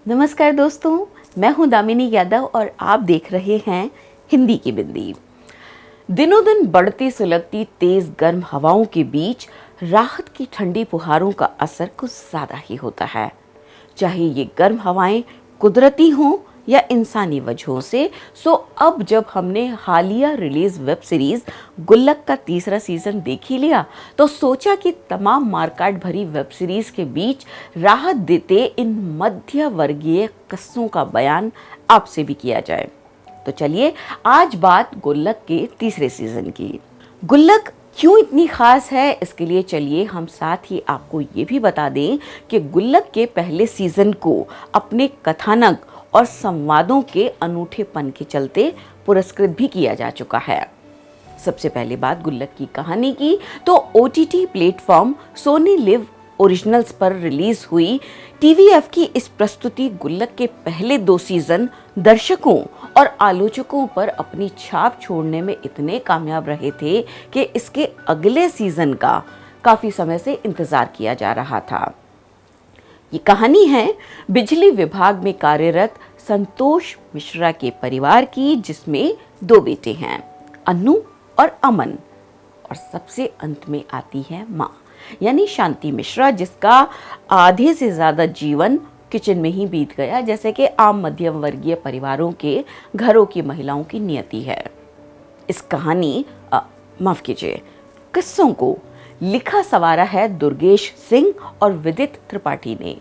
नमस्कार दोस्तों, मैं हूं दामिनी यादव और आप देख रहे हैं हिंदी की बिंदी। दिनों दिन बढ़ती सुलगती तेज गर्म हवाओं के बीच राहत की ठंडी फुहारों का असर कुछ ज़्यादा ही होता है। चाहे ये गर्म हवाएं कुदरती हों या इंसानी वजहों से। अब जब हमने हालिया रिलीज वेब सीरीज गुल्लक का तीसरा सीजन देख ही लिया, तो सोचा कि तमाम मारकाट भरी वेब सीरीज के बीच राहत देते इन मध्य वर्गीय किस्सों का बयान आपसे भी किया जाए। तो चलिए आज बात गुल्लक के तीसरे सीजन की। गुल्लक क्यों इतनी खास है, इसके लिए चलिए हम साथ ही आपको ये भी बता दें कि गुल्लक के पहले सीजन को अपने कथानक और संवादों के अनूठेपन के चलते पुरस्कृत भी किया जा चुका है। सबसे पहले बात गुल्लक की कहानी की, तो OTT platform Sony Liv originals पर रिलीज हुई TVF की इस प्रस्तुति गुल्लक के पहले 2 सीजन दर्शकों और आलोचकों पर अपनी छाप छोड़ने में इतने कामयाब रहे थे कि इसके अगले सीजन का काफी समय से इंतजार किया जा रहा था। ये कहानी है बिजली विभाग में कार्यरत संतोष मिश्रा के परिवार की, जिसमें 2 बेटे हैं, अन्नू और अमन। और सबसे अंत में आती है माँ, यानी शांति मिश्रा, जिसका आधे से ज्यादा जीवन किचन में ही बीत गया, जैसे कि आम मध्यम वर्गीय परिवारों के घरों की महिलाओं की नियति है। इस कहानी माफ कीजिए किस्सों को लिखा सवारा है दुर्गेश सिंह और विदित त्रिपाठी ने।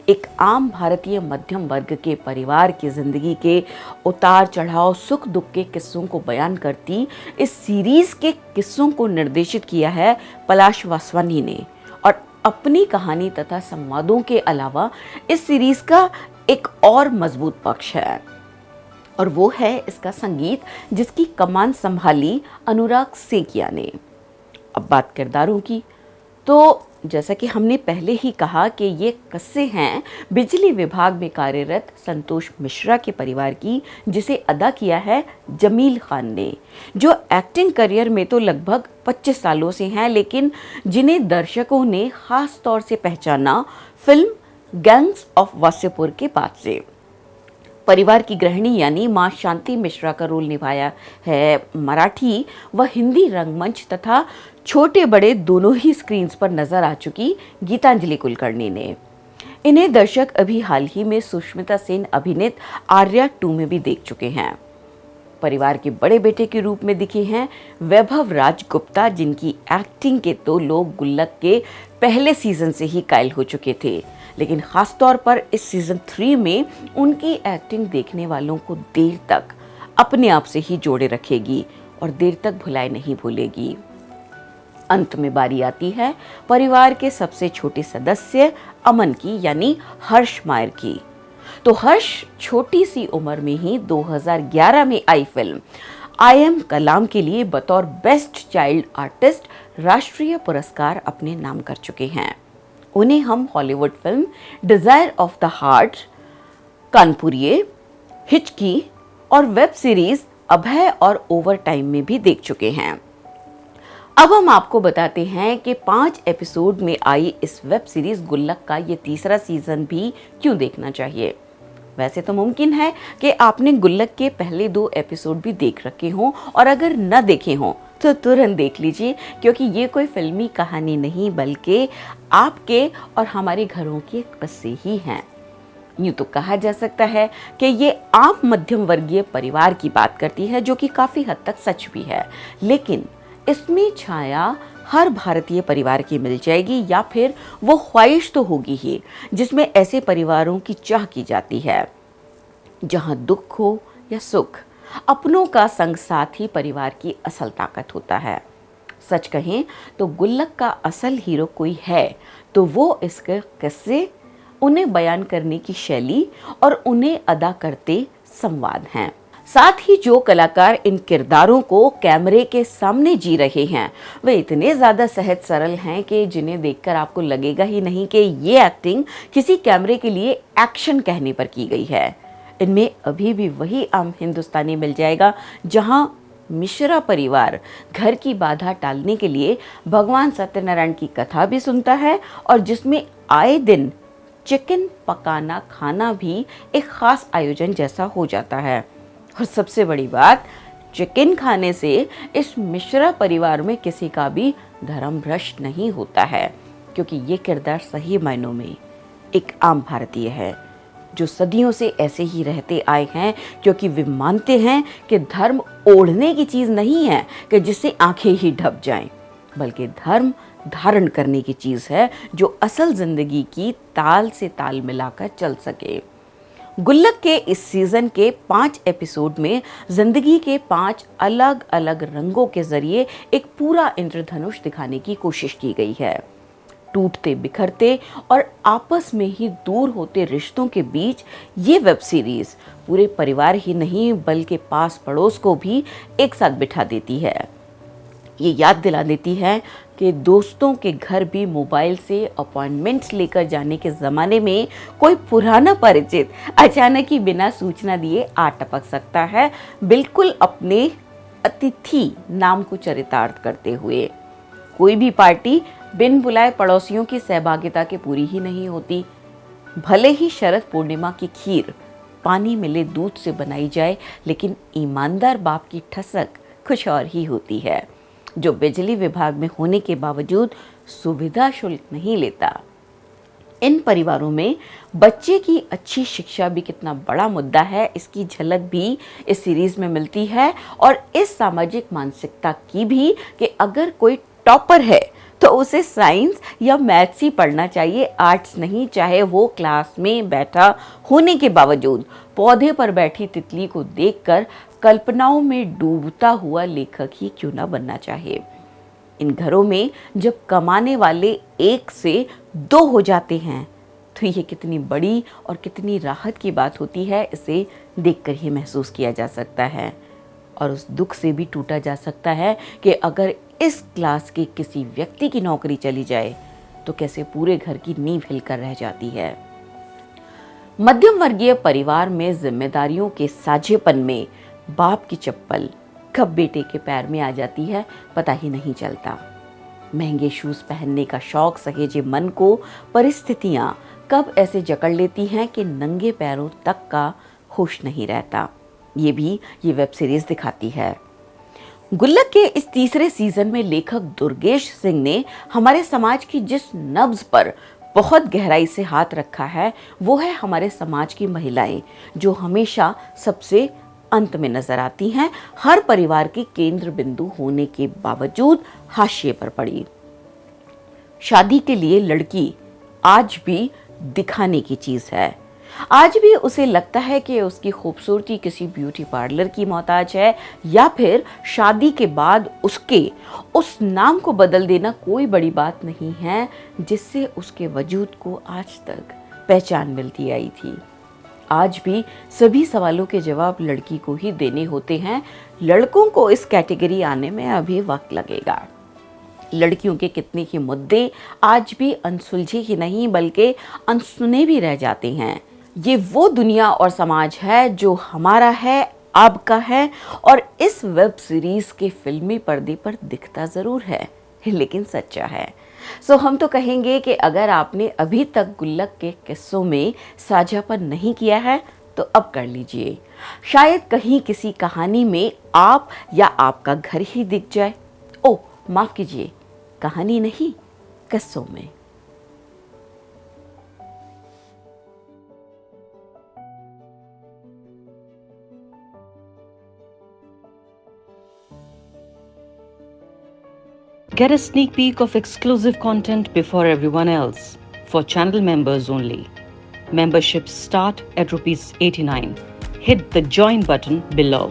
एक आम भारतीय मध्यम वर्ग के परिवार की जिंदगी के उतार चढ़ाव, सुख दुख के किस्सों को बयान करती इस सीरीज के किस्सों को निर्देशित किया है पलाश वासवानी ने। और अपनी कहानी तथा संवादों के अलावा इस सीरीज का एक और मजबूत पक्ष है, और वो है इसका संगीत, जिसकी कमान संभाली अनुराग सेकिया ने। अब बात किरदारों की, तो जैसा कि हमने पहले ही कहा कि ये किस्से हैं बिजली विभाग में कार्यरत संतोष मिश्रा के परिवार की, जिसे अदा किया है जमील खान ने, जो एक्टिंग करियर में तो लगभग 25 सालों से हैं, लेकिन जिन्हें दर्शकों ने खास तौर से पहचाना फिल्म गैंग्स ऑफ वासेपुर के बाद से। परिवार की गृहिणी यानी मां शांति मिश्रा का रोल निभाया है मराठी व हिंदी रंगमंच तथा छोटे बड़े दोनों ही स्क्रीन पर नजर आ चुकी गीतांजलि कुलकर्णी ने। इन्हें दर्शक अभी हाल ही में सुष्मिता सेन अभिनीत आर्या 2 में भी देख चुके हैं। परिवार के बड़े बेटे के रूप में दिखे हैं वैभव राज गुप्ता, जिनकी एक्टिंग के तो लोग गुल्लक के पहले सीजन से ही कायल हो चुके थे, लेकिन खास तौर पर इस सीजन 3 में उनकी एक्टिंग देखने वालों को देर तक अपने आप से ही जोड़े रखेगी और देर तक भुलाए नहीं भूलेगी। अंत में बारी आती है परिवार के सबसे छोटे सदस्य अमन की, यानी हर्ष मायर की। तो हर्ष छोटी सी उम्र में ही 2011 में आई फिल्म आई एम कलाम के लिए बतौर बेस्ट चाइल्ड आर्टिस्ट राष्ट्रीय पुरस्कार अपने नाम कर चुके हैं। उन्हें हम Hollywood film Desire of the Heart, Kanpuriye, Hichki और वेब सीरीज अभय और ओवर टाइम में भी देख चुके हैं। अब हम आपको बताते हैं कि 5 एपिसोड में आई इस वेब सीरीज गुल्लक का ये तीसरा सीजन भी क्यों देखना चाहिए। वैसे तो मुमकिन है कि आपने गुल्लक के पहले 2 एपिसोड भी देख रखे हों, और अगर न देखे हों तो तुरंत देख लीजिए, क्योंकि ये कोई फिल्मी कहानी नहीं बल्कि आपके और हमारे घरों के किस्से ही हैं। यूँ तो कहा जा सकता है कि ये आम मध्यम वर्गीय परिवार की बात करती है, जो कि काफ़ी हद तक सच भी है, लेकिन इसमें छाया हर भारतीय परिवार की मिल जाएगी, या फिर वो ख्वाहिश तो होगी ही जिसमें ऐसे परिवारों की चाह की जाती है, जहां दुख हो या सुख, अपनों का संग साथ ही परिवार की असल ताकत होता है। सच कहें तो गुल्लक का असल हीरो कोई है तो वो इसके किस्से, उन्हें बयान करने की शैली और उन्हें अदा करते संवाद हैं। साथ ही जो कलाकार इन किरदारों को कैमरे के सामने जी रहे हैं, वे इतने ज़्यादा सहज सरल हैं कि जिन्हें देखकर आपको लगेगा ही नहीं कि ये एक्टिंग किसी कैमरे के लिए एक्शन कहने पर की गई है। इनमें अभी भी वही आम हिंदुस्तानी मिल जाएगा, जहां मिश्रा परिवार घर की बाधा टालने के लिए भगवान सत्यनारायण की कथा भी सुनता है, और जिसमें आए दिन चिकन पकाना खाना भी एक खास आयोजन जैसा हो जाता है। और सबसे बड़ी बात, चिकन खाने से इस मिश्रा परिवार में किसी का भी धर्म भ्रष्ट नहीं होता है, क्योंकि ये किरदार सही मायनों में एक आम भारतीय है जो सदियों से ऐसे ही रहते आए हैं, क्योंकि वे मानते हैं कि धर्म ओढ़ने की चीज़ नहीं है कि जिससे आंखें ही ढप जाएं, बल्कि धर्म धारण करने की चीज़ है जो असल जिंदगी की ताल से ताल मिलाकर चल सके। गुल्लक के इस सीजन के 5 एपिसोड में जिंदगी के 5 अलग अलग रंगों के जरिए एक पूरा इंद्रधनुष दिखाने की कोशिश की गई है। टूटते बिखरते और आपस में ही दूर होते रिश्तों के बीच ये वेब सीरीज पूरे परिवार ही नहीं बल्कि पास पड़ोस को भी एक साथ बिठा देती है। ये याद दिला देती है कि दोस्तों के घर भी मोबाइल से अपॉइंटमेंट्स लेकर जाने के ज़माने में कोई पुराना परिचित अचानक ही बिना सूचना दिए आ टपक सकता है, बिल्कुल अपने अतिथि नाम को चरितार्थ करते हुए। कोई भी पार्टी बिन बुलाए पड़ोसियों की सहभागिता के पूरी ही नहीं होती। भले ही शरद पूर्णिमा की खीर पानी मिले दूध से बनाई जाए, लेकिन ईमानदार बाप की ठसक कुछ और ही होती है, जो बिजली विभाग में होने के बावजूद सुविधा शुल्क नहीं लेता। इन परिवारों में बच्चे की अच्छी शिक्षा भी कितना बड़ा मुद्दा है, इसकी झलक भी इस सीरीज में मिलती है। और इस सामाजिक मानसिकता की भी कि अगर कोई टॉपर है तो उसे साइंस या मैथ्स ही पढ़ना चाहिए, आर्ट्स नहीं, चाहे वो क्लास में बैठा होने के बावजूद पौधे पर बैठी तितली को देखकर कल्पनाओं में डूबता हुआ लेखक ही क्यों ना बनना चाहे। इन घरों में जब कमाने वाले 1 से 2 हो जाते हैं तो ये कितनी बड़ी और कितनी राहत की बात होती है, इसे देखकर ही महसूस किया जा सकता है। और उस दुख से भी टूटा जा सकता है कि अगर इस क्लास के किसी व्यक्ति की नौकरी चली जाए तो कैसे पूरे घर की नींव हिलकर रह जाती है। मध्यम वर्गीय परिवार में जिम्मेदारियों के साझेपन में बाप की चप्पल कब बेटे के पैर में आ जाती है पता ही नहीं चलता। महंगे शूज पहनने का शौक सहेजे मन को परिस्थितियां कब ऐसे जकड़ लेती हैं कि नंगे पैरों तक का होश नहीं रहता। ये भी ये वेब सीरीज दिखाती है। गुल्लक के इस तीसरे सीजन में लेखक दुर्गेश सिंह ने हमारे समाज की जिस नब्ज पर बहुत गहराई से हाथ रखा है, वो है हमारे समाज की महिलाएं, जो हमेशा सबसे अंत में नजर आती हैं, हर परिवार के केंद्र बिंदु होने के बावजूद हाशिए पर पड़ी। शादी के लिए लड़की आज भी दिखाने की चीज है। आज भी उसे लगता है कि उसकी खूबसूरती किसी ब्यूटी पार्लर की मोहताज है, या फिर शादी के बाद उसके उस नाम को बदल देना कोई बड़ी बात नहीं है जिससे उसके वजूद को आज तक पहचान मिलती आई थी। आज भी सभी सवालों के जवाब लड़की को ही देने होते हैं। लड़कों को इस कैटेगरी आने में अभी वक्त लगेगा। लड़कियों के कितने ही मुद्दे आज भी अनसुलझे ही नहीं बल्कि अनसुने भी रह जाते हैं। ये वो दुनिया और समाज है जो हमारा है, आपका है, और इस वेब सीरीज के फिल्मी पर्दे पर दिखता ज़रूर है लेकिन सच्चा है। सो हम तो कहेंगे कि अगर आपने अभी तक गुल्लक के किस्सों में साझापन नहीं किया है तो अब कर लीजिए। शायद कहीं किसी कहानी में आप या आपका घर ही दिख जाए। ओ माफ़ कीजिए, कहानी नहीं, किस्सों में। Get a sneak peek of exclusive content before everyone else for channel members only. Memberships start at ₹89. Hit the join button below.